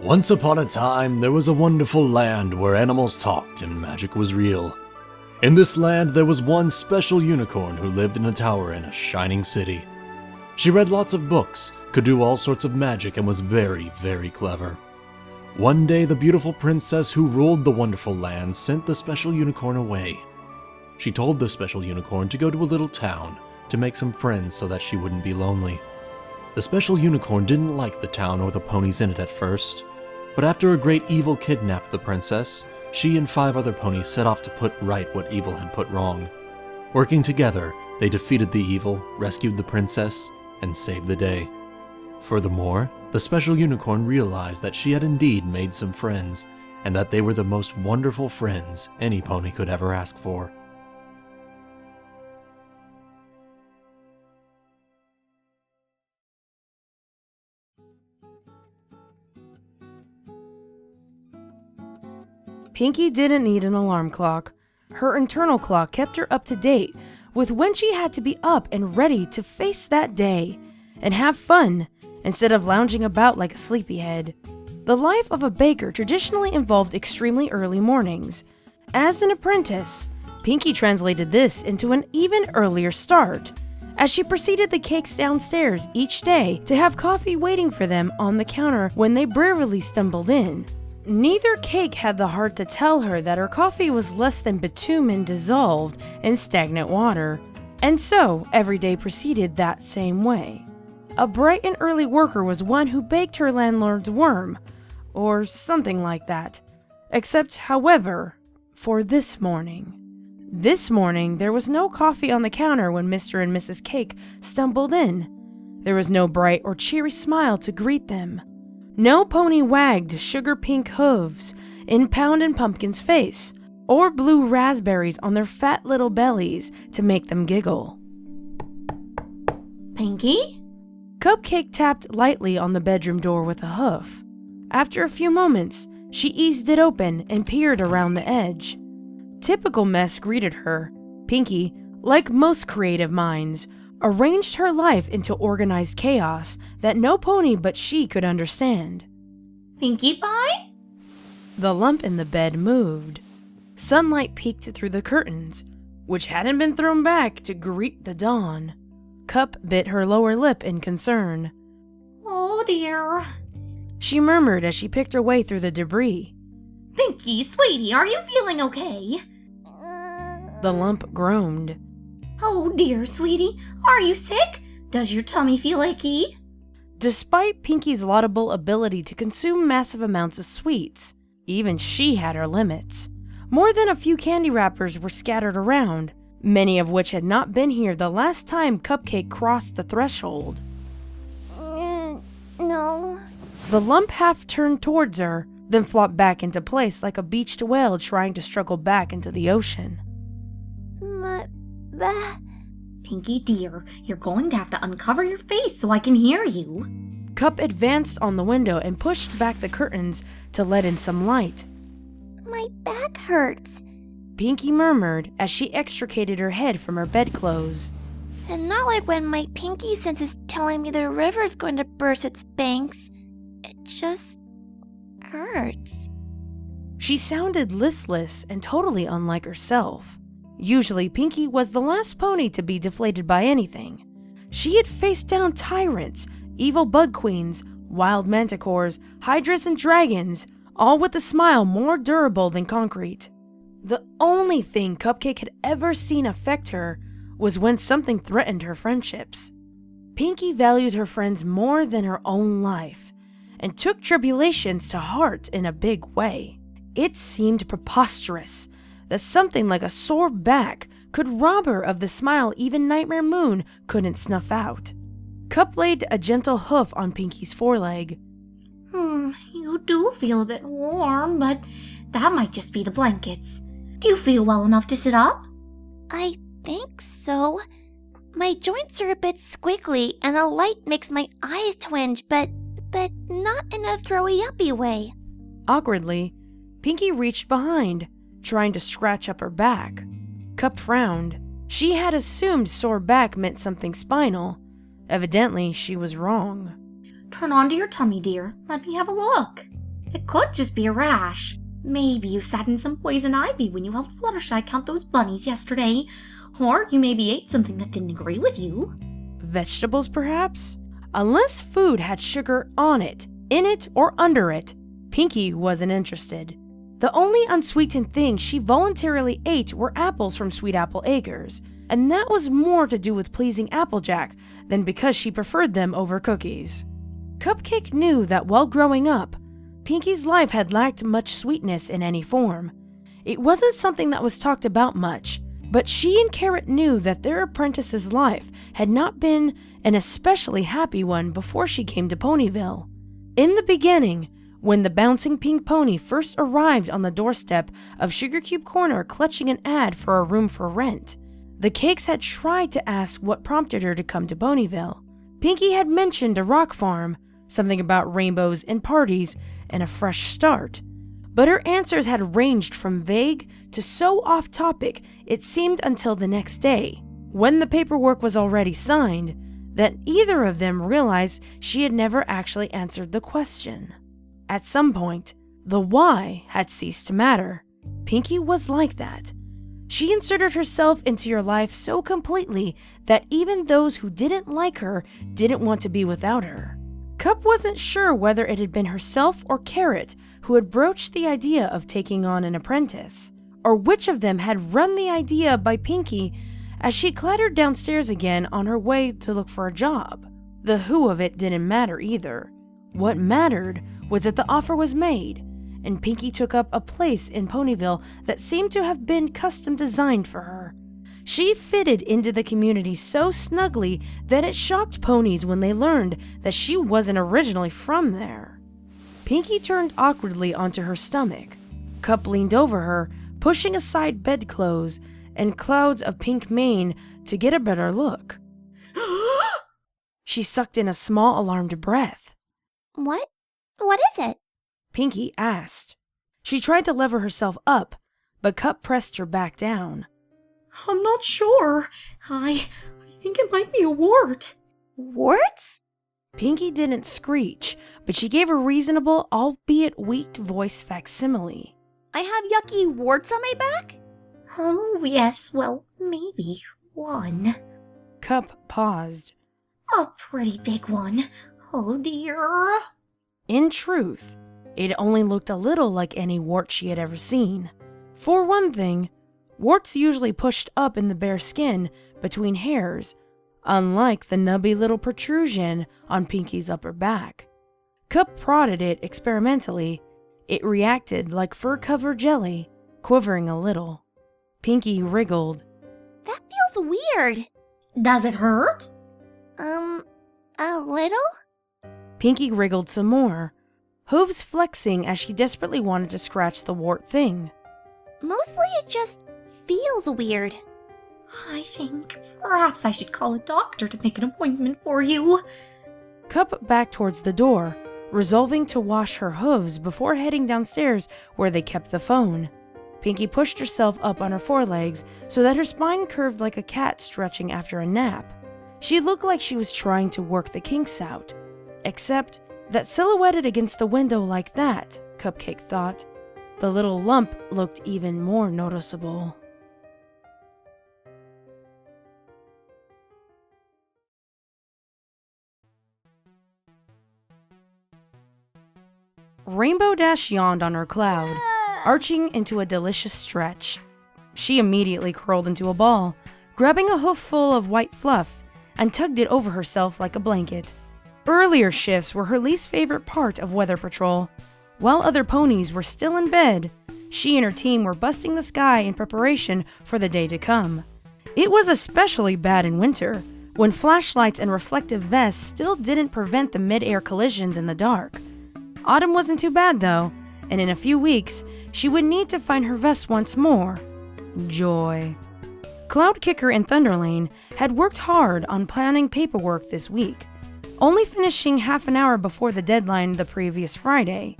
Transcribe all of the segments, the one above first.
Once upon a time, there was a wonderful land where animals talked and magic was real. In this land, there was one special unicorn who lived in a tower in a shining city. She read lots of books, could do all sorts of magic, and was very, very clever. One day, the beautiful princess who ruled the wonderful land sent the special unicorn away. She told the special unicorn to go to a little town to make some friends so that she wouldn't be lonely. The special unicorn didn't like the town or the ponies in it at first, but after a great evil kidnapped the princess, she and 5 other ponies set off to put right what evil had put wrong. Working together, they defeated the evil, rescued the princess, and saved the day. Furthermore, the special unicorn realized that she had indeed made some friends, and that they were the most wonderful friends any pony could ever ask for. Pinkie didn't need an alarm clock. Her internal clock kept her up to date with when she had to be up and ready to face that day and have fun instead of lounging about like a sleepyhead. The life of a baker traditionally involved extremely early mornings. As an apprentice, Pinkie translated this into an even earlier start, as she proceeded the cakes downstairs each day to have coffee waiting for them on the counter when they bravely stumbled in. Neither cake had the heart to tell her that her coffee was less than bitumen dissolved in stagnant water, and so every day proceeded that same way. A bright and early worker was one who baked her landlord's worm, or something like that. Except, however, for this morning. This morning, there was no coffee on the counter when Mr. and Mrs. Cake stumbled in. There was no bright or cheery smile to greet them. No pony wagged sugar-pink hooves in Pound and Pumpkin's face, or blew raspberries on their fat little bellies to make them giggle. Pinkie? Cupcake tapped lightly on the bedroom door with a hoof. After a few moments, she eased it open and peered around the edge. Typical mess greeted her. Pinkie, like most creative minds, arranged her life into organized chaos that no pony but she could understand. Pinkie Pie? The lump in the bed moved. Sunlight peeked through the curtains, which hadn't been thrown back to greet the dawn. Cup bit her lower lip in concern. Oh dear. She murmured as she picked her way through the debris. Pinkie, sweetie, are you feeling okay? The lump groaned. Oh dear, sweetie, are you sick? Does your tummy feel achy? Despite Pinkie's laudable ability to consume massive amounts of sweets, even she had her limits. More than a few candy wrappers were scattered around, many of which had not been here the last time Cupcake crossed the threshold. No. The lump half turned towards her, then flopped back into place like a beached whale trying to struggle back into the ocean. Pinkie dear, you're going to have to uncover your face so I can hear you. Cup advanced on the window and pushed back the curtains to let in some light. My back hurts. Pinkie murmured as she extricated her head from her bedclothes. And not like when my pinky sense is telling me the river's going to burst its banks. It just hurts. She sounded listless and totally unlike herself. Usually, Pinkie was the last pony to be deflated by anything. She had faced down tyrants, evil bug queens, wild manticores, hydras, and dragons, all with a smile more durable than concrete. The only thing Cupcake had ever seen affect her was when something threatened her friendships. Pinkie valued her friends more than her own life, and took tribulations to heart in a big way. It seemed preposterous that something like a sore back could rob her of the smile even Nightmare Moon couldn't snuff out. Cup laid a gentle hoof on Pinkie's foreleg. You do feel a bit warm, but that might just be the blankets. Do you feel well enough to sit up? I think so. My joints are a bit squiggly and the light makes my eyes twinge, but not in a throwy-uppy way. Awkwardly, Pinkie reached behind, trying to scratch up her back. Cup frowned. She had assumed sore back meant something spinal. Evidently, she was wrong. Turn onto your tummy, dear. Let me have a look. It could just be a rash. Maybe you sat in some poison ivy when you helped Fluttershy count those bunnies yesterday. Or you maybe ate something that didn't agree with you. Vegetables, perhaps? Unless food had sugar on it, in it, or under it, Pinkie wasn't interested. The only unsweetened thing she voluntarily ate were apples from Sweet Apple Acres, and that was more to do with pleasing Applejack than because she preferred them over cookies. Cupcake knew that while growing up, Pinkie's life had lacked much sweetness in any form. It wasn't something that was talked about much, but she and Carrot knew that their apprentice's life had not been an especially happy one before she came to Ponyville. In the beginning, when the bouncing pink pony first arrived on the doorstep of Sugar Cube Corner clutching an ad for a room for rent, the Cakes had tried to ask what prompted her to come to Ponyville. Pinkie had mentioned a rock farm, something about rainbows and parties, and a fresh start. But her answers had ranged from vague to so off-topic it seemed until the next day, when the paperwork was already signed, that either of them realized she had never actually answered the question. At some point, the why had ceased to matter. Pinkie was like that. She inserted herself into your life so completely that even those who didn't like her didn't want to be without her. Cup wasn't sure whether it had been herself or Carrot who had broached the idea of taking on an apprentice, or which of them had run the idea by Pinkie as she clattered downstairs again on her way to look for a job. The who of it didn't matter either. What mattered was that the offer was made, and Pinkie took up a place in Ponyville that seemed to have been custom designed for her. She fitted into the community so snugly that it shocked ponies when they learned that she wasn't originally from there. Pinkie turned awkwardly onto her stomach. Cup leaned over her, pushing aside bedclothes and clouds of pink mane to get a better look. She sucked in a small alarmed breath. What? What is it? Pinkie asked. She tried to lever herself up, but Cup pressed her back down. I'm not sure. I think it might be a wart. Warts? Pinkie didn't screech, but she gave a reasonable, albeit weak voice facsimile. I have yucky warts on my back? Oh, yes, well, maybe one. Cup paused. A pretty big one. Oh dear. In truth, it only looked a little like any wart she had ever seen. For one thing, warts usually pushed up in the bare skin between hairs, unlike the nubby little protrusion on Pinkie's upper back. Cup prodded it experimentally. It reacted like fur-covered jelly, quivering a little. Pinkie wriggled. That feels weird. Does it hurt? A little? Pinkie wriggled some more, hooves flexing as she desperately wanted to scratch the wart thing. Mostly it just feels weird. I think perhaps I should call a doctor to make an appointment for you. Cup backed towards the door, resolving to wash her hooves before heading downstairs where they kept the phone. Pinkie pushed herself up on her forelegs so that her spine curved like a cat stretching after a nap. She looked like she was trying to work the kinks out. Except that silhouetted against the window like that, Cupcake thought, the little lump looked even more noticeable. Rainbow Dash yawned on her cloud, arching into a delicious stretch. She immediately curled into a ball, grabbing a hoofful of white fluff, and tugged it over herself like a blanket. Earlier shifts were her least favorite part of Weather Patrol. While other ponies were still in bed, she and her team were busting the sky in preparation for the day to come. It was especially bad in winter, when flashlights and reflective vests still didn't prevent the mid-air collisions in the dark. Autumn wasn't too bad though, and in a few weeks, she would need to find her vest once more. Joy. Cloudkicker and Thunderlane had worked hard on planning paperwork this week, only finishing half an hour before the deadline the previous Friday.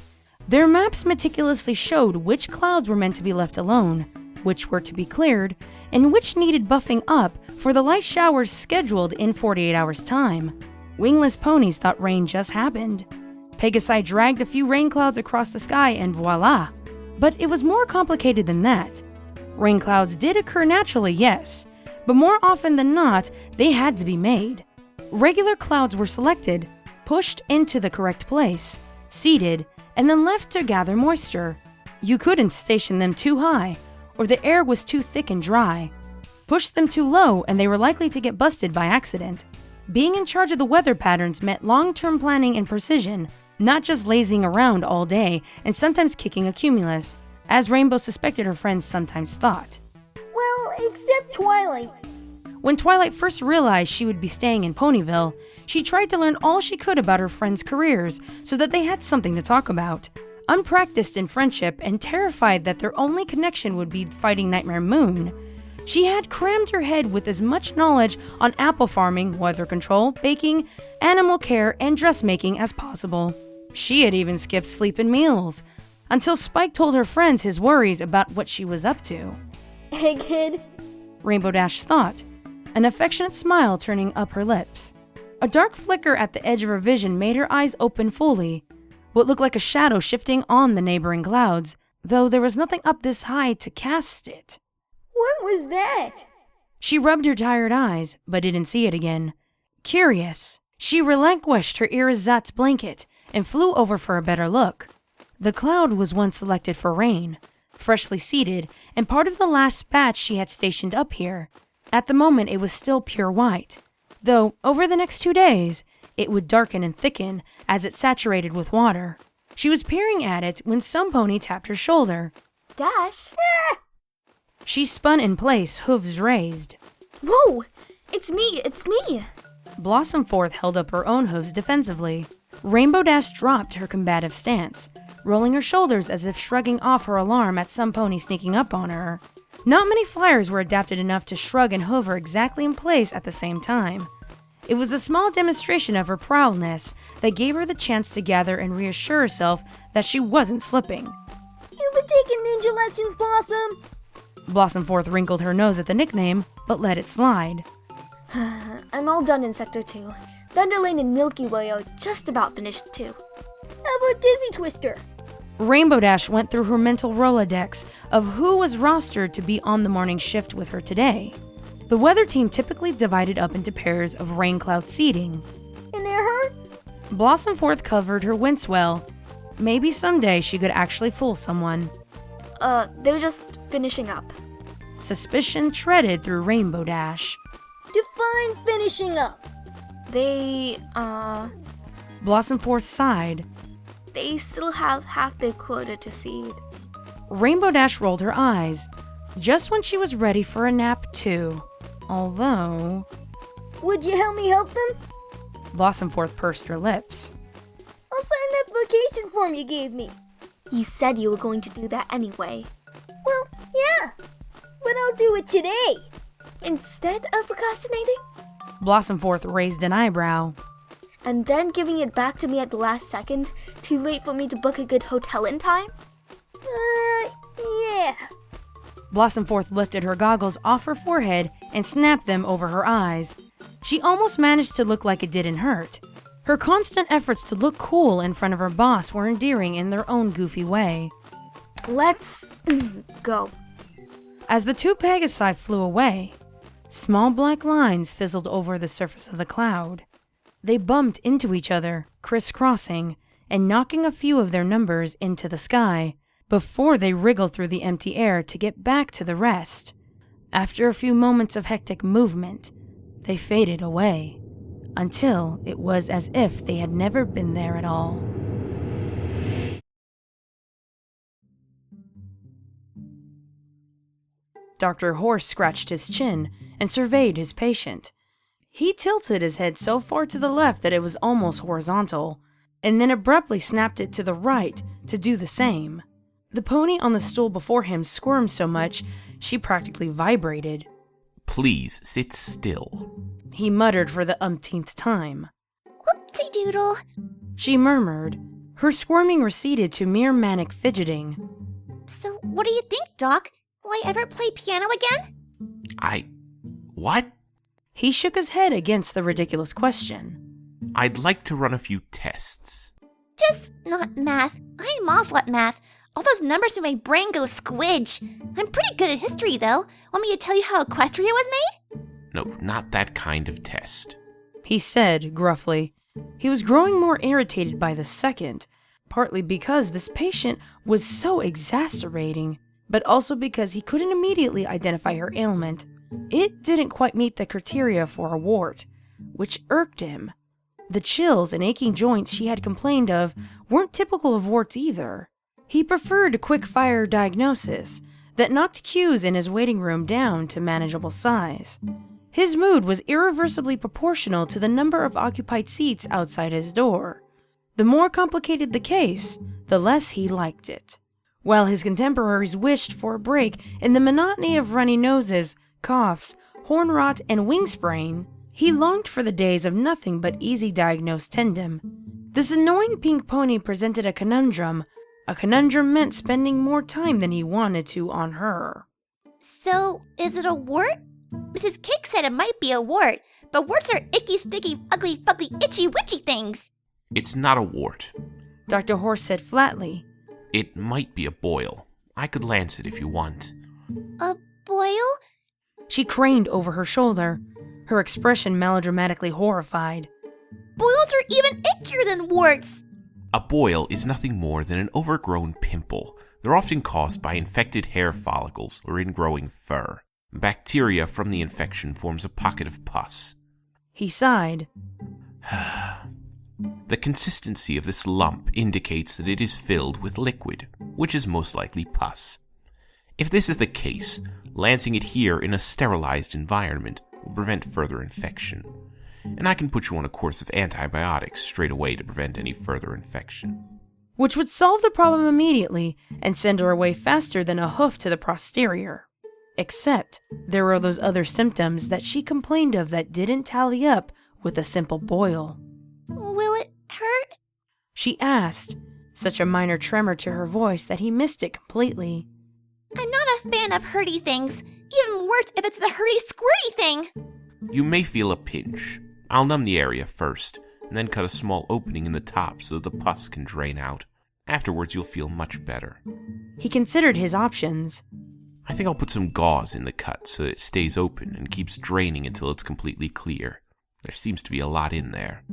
Their maps meticulously showed which clouds were meant to be left alone, which were to be cleared, and which needed buffing up for the light showers scheduled in 48 hours' time. Wingless ponies thought rain just happened. Pegasi dragged a few rain clouds across the sky and voila! But it was more complicated than that. Rain clouds did occur naturally, yes, but more often than not, they had to be made. Regular clouds were selected, pushed into the correct place, seeded, and then left to gather moisture. You couldn't station them too high, or the air was too thick and dry. Push them too low, and they were likely to get busted by accident. Being in charge of the weather patterns meant long-term planning and precision, not just lazing around all day and sometimes kicking a cumulus, as Rainbow suspected her friends sometimes thought. Well, except Twilight. When Twilight first realized she would be staying in Ponyville, she tried to learn all she could about her friends' careers so that they had something to talk about. Unpracticed in friendship and terrified that their only connection would be fighting Nightmare Moon, she had crammed her head with as much knowledge on apple farming, weather control, baking, animal care, and dressmaking as possible. She had even skipped sleep and meals, until Spike told her friends his worries about what she was up to. Egghead. Rainbow Dash thought, an affectionate smile turning up her lips. A dark flicker at the edge of her vision made her eyes open fully, what looked like a shadow shifting on the neighboring clouds, though there was nothing up this high to cast it. What was that? She rubbed her tired eyes, but didn't see it again. Curious, she relinquished her ersatz blanket and flew over for a better look. The cloud was one selected for rain, freshly seeded, and part of the last batch she had stationed up here. At the moment, it was still pure white, though over the next 2 days, it would darken and thicken as it saturated with water. She was peering at it when some pony tapped her shoulder. Dash? She spun in place, hooves raised. Whoa! It's me! Blossomforth held up her own hooves defensively. Rainbow Dash dropped her combative stance, rolling her shoulders as if shrugging off her alarm at some pony sneaking up on her. Not many flyers were adapted enough to shrug and hover exactly in place at the same time. It was a small demonstration of her proudness that gave her the chance to gather and reassure herself that she wasn't slipping. You've been taking ninja lessons, Blossom. Blossomforth wrinkled her nose at the nickname, but let it slide. I'm all done in Sector 2. Thunderlane and Milky Way are just about finished too. How about Dizzy Twister? Rainbow Dash went through her mental Rolodex of who was rostered to be on the morning shift with her today. The weather team typically divided up into pairs of rain cloud seeding. And they're hurt? Blossomforth covered her wince well. Maybe someday she could actually fool someone. They're just finishing up. Suspicion treaded through Rainbow Dash. Define finishing up. They Blossomforth sighed. They still have half their quota to seed. Rainbow Dash rolled her eyes, just when she was ready for a nap too. Although... Would you help me help them? Blossomforth pursed her lips. I'll sign that vacation form you gave me. You said you were going to do that anyway. Well, yeah. But I'll do it today. Instead of procrastinating? Blossomforth raised an eyebrow. And then giving it back to me at the last second, too late for me to book a good hotel in time? Yeah. Blossomforth lifted her goggles off her forehead and snapped them over her eyes. She almost managed to look like it didn't hurt. Her constant efforts to look cool in front of her boss were endearing in their own goofy way. Let's go. As the two Pegasi flew away, small black lines fizzled over the surface of the cloud. They bumped into each other, crisscrossing, and knocking a few of their numbers into the sky, before they wriggled through the empty air to get back to the rest. After a few moments of hectic movement, they faded away, until it was as if they had never been there at all. Dr. Horse scratched his chin and surveyed his patient. He tilted his head so far to the left that it was almost horizontal, and then abruptly snapped it to the right to do the same. The pony on the stool before him squirmed so much she practically vibrated. Please sit still, He muttered for the umpteenth time. Whoopsie doodle. She murmured. Her squirming receded to mere manic fidgeting. So what do you think, Doc? Will I ever play piano again? What? He shook his head against the ridiculous question. I'd like to run a few tests. Just not math. I'm awful at math. All those numbers make my brain go squidge. I'm pretty good at history, though. Want me to tell you how Equestria was made? No, not that kind of test. He said gruffly. He was growing more irritated by the second, partly because this patient was so exacerbating, but also because he couldn't immediately identify her ailment. It didn't quite meet the criteria for a wart, which irked him. The chills and aching joints she had complained of weren't typical of warts either. He preferred a quick-fire diagnosis that knocked queues in his waiting room down to manageable size. His mood was irreversibly proportional to the number of occupied seats outside his door. The more complicated the case, the less he liked it. While his contemporaries wished for a break in the monotony of runny noses, coughs, horn rot, and wing sprain, he longed for the days of nothing but easy-diagnosed tendom. This annoying pink pony presented a conundrum. A conundrum meant spending more time than he wanted to on her. So, is it a wart? Mrs. Cake said it might be a wart, but warts are icky, sticky, ugly, fugly, itchy, witchy things. It's not a wart. Dr. Horse said flatly. It might be a boil. I could lance it if you want. A boil? She craned over her shoulder, her expression melodramatically horrified. Boils are even ickier than warts. A boil is nothing more than an overgrown pimple. They're often caused by infected hair follicles or ingrowing fur. Bacteria from the infection forms a pocket of pus. He sighed. The consistency of this lump indicates that it is filled with liquid, which is most likely pus. If this is the case, lancing it here in a sterilized environment will prevent further infection. And I can put you on a course of antibiotics straight away to prevent any further infection. Which would solve the problem immediately and send her away faster than a hoof to the posterior. Except there were those other symptoms that she complained of that didn't tally up with a simple boil. Will it hurt? She asked, such a minor tremor to her voice that he missed it completely. I'm not a fan of hurty things. Even worse if it's the hurty squirty thing. You may feel a pinch. I'll numb the area first, and then cut a small opening in the top so that the pus can drain out. Afterwards, you'll feel much better. He considered his options. I think I'll put some gauze in the cut so that it stays open and keeps draining until it's completely clear. There seems to be a lot in there.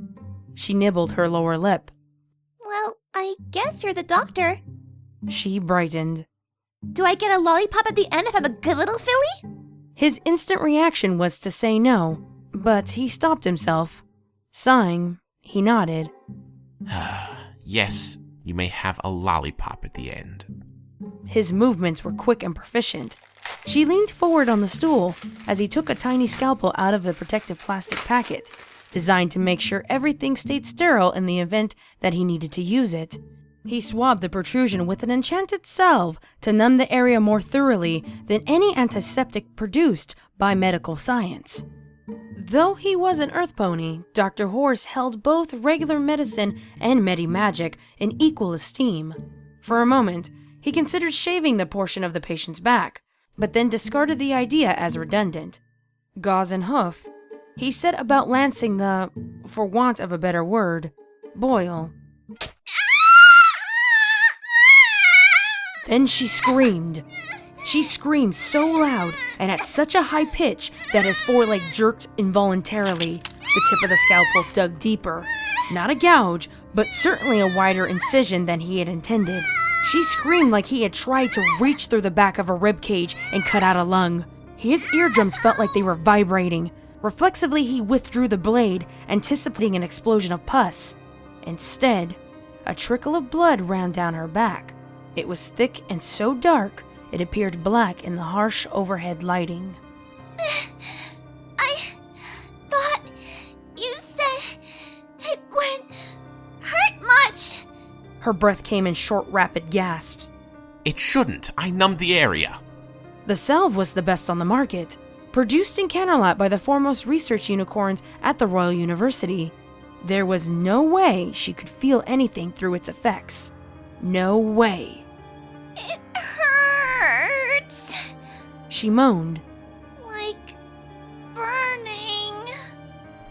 She nibbled her lower lip. Well, I guess you're the doctor. She brightened. Do I get a lollipop at the end if I'm a good little filly? His instant reaction was to say no, but he stopped himself. Sighing, he nodded. Yes, you may have a lollipop at the end. His movements were quick and proficient. She leaned forward on the stool as he took a tiny scalpel out of the protective plastic packet, designed to make sure everything stayed sterile in the event that he needed to use it. He swabbed the protrusion with an enchanted salve to numb the area more thoroughly than any antiseptic produced by medical science. Though he was an earth pony, Dr. Horse held both regular medicine and medi-magic in equal esteem. For a moment, he considered shaving the portion of the patient's back, but then discarded the idea as redundant. Gauze and hoof, he set about lancing the, for want of a better word, boil. Then she screamed. She screamed so loud and at such a high pitch that his foreleg jerked involuntarily. The tip of the scalpel dug deeper. Not a gouge, but certainly a wider incision than he had intended. She screamed like he had tried to reach through the back of a rib cage and cut out a lung. His eardrums felt like they were vibrating. Reflexively, he withdrew the blade, anticipating an explosion of pus. Instead, a trickle of blood ran down her back. It was thick and so dark, it appeared black in the harsh overhead lighting. I thought you said it wouldn't hurt much. Her breath came in short, rapid gasps. It shouldn't. I numbed the area. The salve was the best on the market, produced in Canterlot by the foremost research unicorns at the Royal University. There was no way she could feel anything through its effects. No way. It hurts. She moaned. Like burning.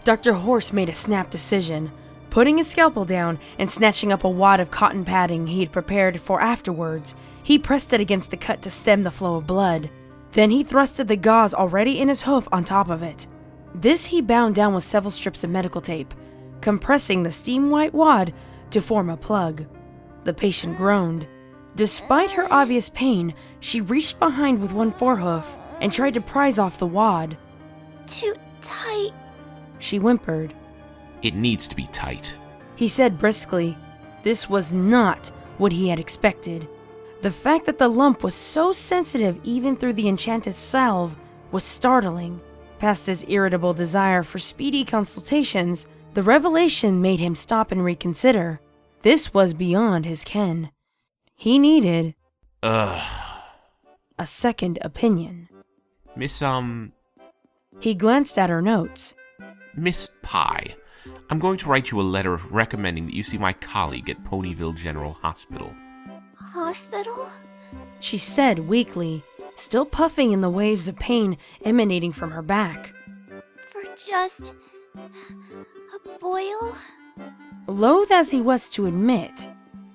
Dr. Horse made a snap decision. Putting his scalpel down and snatching up a wad of cotton padding he had prepared for afterwards, he pressed it against the cut to stem the flow of blood. Then he thrusted the gauze already in his hoof on top of it. This he bound down with several strips of medical tape, compressing the steam-white wad to form a plug. The patient groaned. Despite her obvious pain, she reached behind with one forehoof and tried to prise off the wad. Too tight. She whimpered. It needs to be tight. He said briskly. This was not what he had expected. The fact that the lump was so sensitive even through the enchanted salve was startling. Past his irritable desire for speedy consultations, the revelation made him stop and reconsider. This was beyond his ken. He needed a second opinion. Miss He glanced at her notes. Miss Pie, I'm going to write you a letter recommending that you see my colleague at Ponyville General Hospital. Hospital? She said weakly, still puffing in the waves of pain emanating from her back. For just a boil? Loath as he was to admit,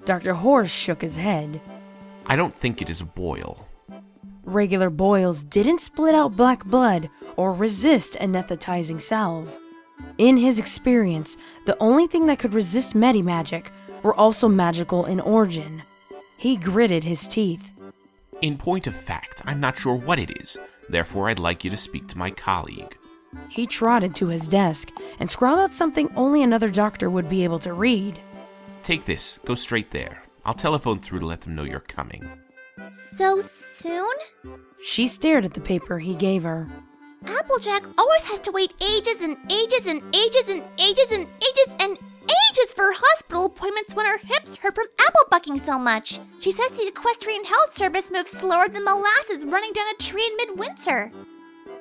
Dr. Horse shook his head. I don't think it is a boil. Regular boils didn't split out black blood or resist anesthetizing salve. In his experience, the only thing that could resist magic were also magical in origin. He gritted his teeth. In point of fact, I'm not sure what it is. Therefore, I'd like you to speak to my colleague. He trotted to his desk and scrawled out something only another doctor would be able to read. Take this. Go straight there. I'll telephone through to let them know you're coming. So soon? She stared at the paper he gave her. Applejack always has to wait ages and ages and ages and ages and ages and ages for hospital appointments when her hips hurt from apple bucking so much. She says the equestrian health service moves slower than molasses running down a tree in midwinter.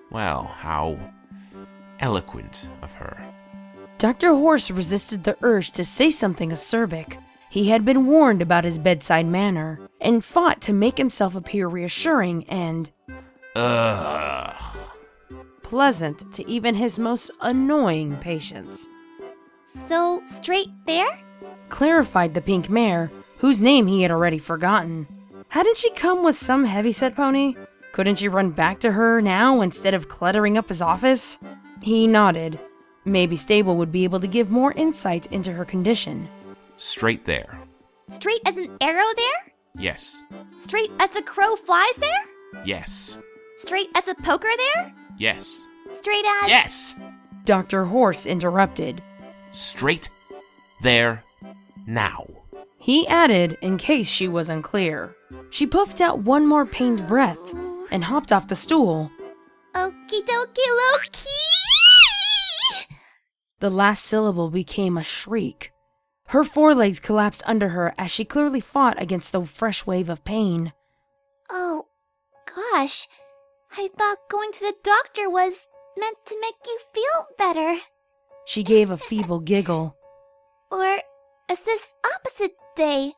Well, how eloquent of her. Dr. Horse resisted the urge to say something acerbic. He had been warned about his bedside manner, and fought to make himself appear reassuring and pleasant to even his most annoying patients. So, straight there? Clarified the pink mare, whose name he had already forgotten. Hadn't she come with some heavyset pony? Couldn't she run back to her now instead of cluttering up his office? He nodded. Maybe Stable would be able to give more insight into her condition. Straight there. Straight as an arrow there? Yes. Straight as a crow flies there? Yes. Straight as a poker there? Yes. Straight as... Yes! Dr. Horse interrupted. Straight there now. He added in case she was unclear. She puffed out one more pained breath and hopped off the stool. Okie dokie loki! The last syllable became a shriek. Her forelegs collapsed under her as she clearly fought against the fresh wave of pain. Oh, gosh. I thought going to the doctor was meant to make you feel better. She gave a feeble giggle. Or is this opposite day?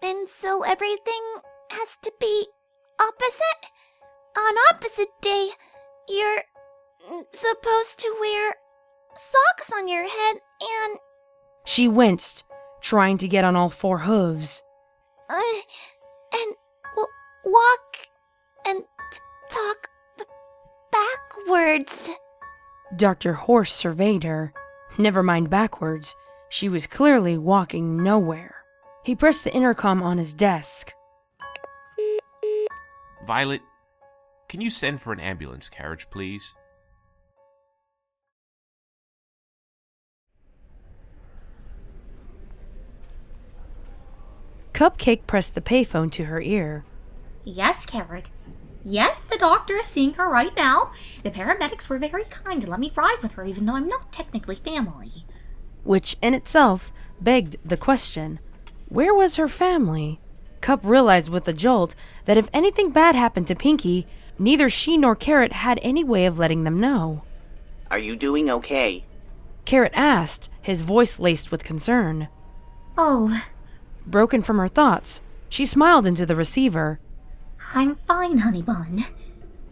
And so everything has to be opposite? On opposite day, you're supposed to wear socks on your head and... She winced, trying to get on all four hooves. And walk and talk backwards. Dr. Horse surveyed her. Never mind backwards. She was clearly walking nowhere. He pressed the intercom on his desk. Violet, can you send for an ambulance carriage, please? Cupcake pressed the payphone to her ear. Yes, Carrot. Yes, the doctor is seeing her right now. The paramedics were very kind to let me ride with her, even though I'm not technically family. Which in itself begged the question, where was her family? Cup realized with a jolt that if anything bad happened to Pinkie, neither she nor Carrot had any way of letting them know. Are you doing okay? Carrot asked, his voice laced with concern. Oh, Broken from her thoughts, she smiled into the receiver. I'm fine, honey bun.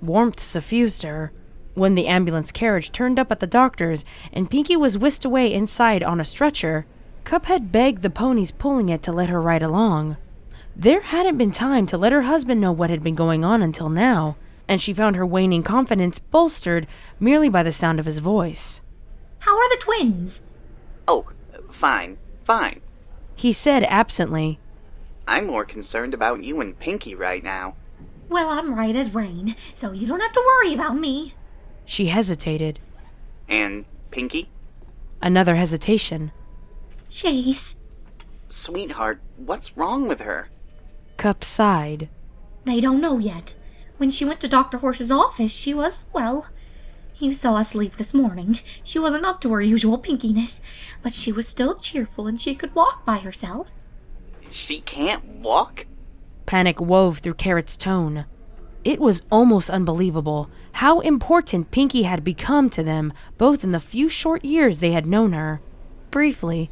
Warmth suffused her. When the ambulance carriage turned up at the doctor's and Pinkie was whisked away inside on a stretcher, Cup had begged the ponies pulling it to let her ride along. There hadn't been time to let her husband know what had been going on until now, and she found her waning confidence bolstered merely by the sound of his voice. How are the twins? Oh, fine. He said absently. I'm more concerned about you and Pinkie right now. Well, I'm right as rain, so you don't have to worry about me. She hesitated. And Pinkie? Another hesitation. Jeez. Sweetheart, what's wrong with her? Cup sighed. They don't know yet. When she went to Dr. Horse's office, she was, well, you saw us leave this morning. She wasn't up to her usual pinkiness, but she was still cheerful and she could walk by herself. She can't walk? Panic wove through Carrot's tone. It was almost unbelievable how important Pinkie had become to them, both in the few short years they had known her. Briefly,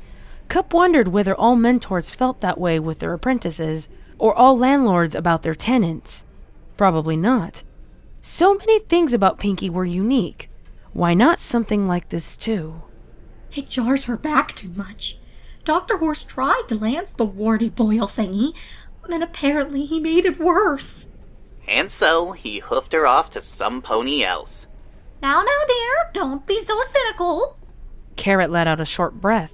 Cup wondered whether all mentors felt that way with their apprentices, or all landlords about their tenants. Probably not. So many things about Pinkie were unique. Why not something like this too? It jars her back too much. Dr. Horse tried to lance the warty boil thingy, and apparently he made it worse. And so he hoofed her off to some pony else. Now, dear, don't be so cynical. Carrot let out a short breath.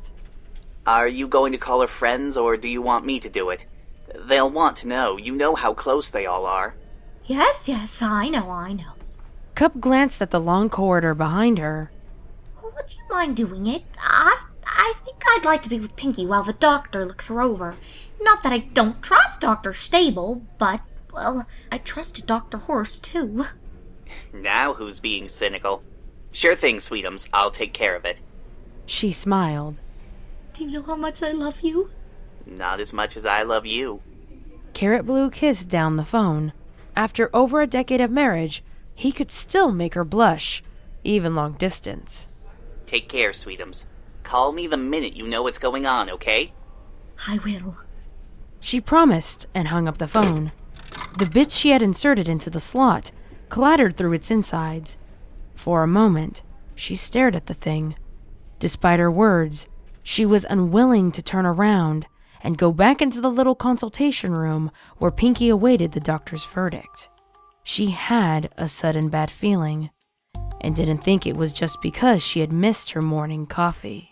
Are you going to call her friends, or do you want me to do it? They'll want to know. You know how close they all are. Yes, I know. Cup glanced at the long corridor behind her. Would you mind doing it? I think I'd like to be with Pinkie while the doctor looks her over. Not that I don't trust Dr. Stable, but, well, I trusted Dr. Horse, too. Now who's being cynical? Sure thing, sweetums. I'll take care of it. She smiled. Do you know how much I love you? Not as much as I love you. Carrot blew a kiss down the phone. After over a decade of marriage, he could still make her blush, even long distance. Take care, sweetums. Call me the minute you know what's going on, okay? I will. She promised and hung up the phone. The bits she had inserted into the slot clattered through its insides. For a moment, she stared at the thing. Despite her words, she was unwilling to turn around and go back into the little consultation room where Pinkie awaited the doctor's verdict. She had a sudden bad feeling, and didn't think it was just because she had missed her morning coffee.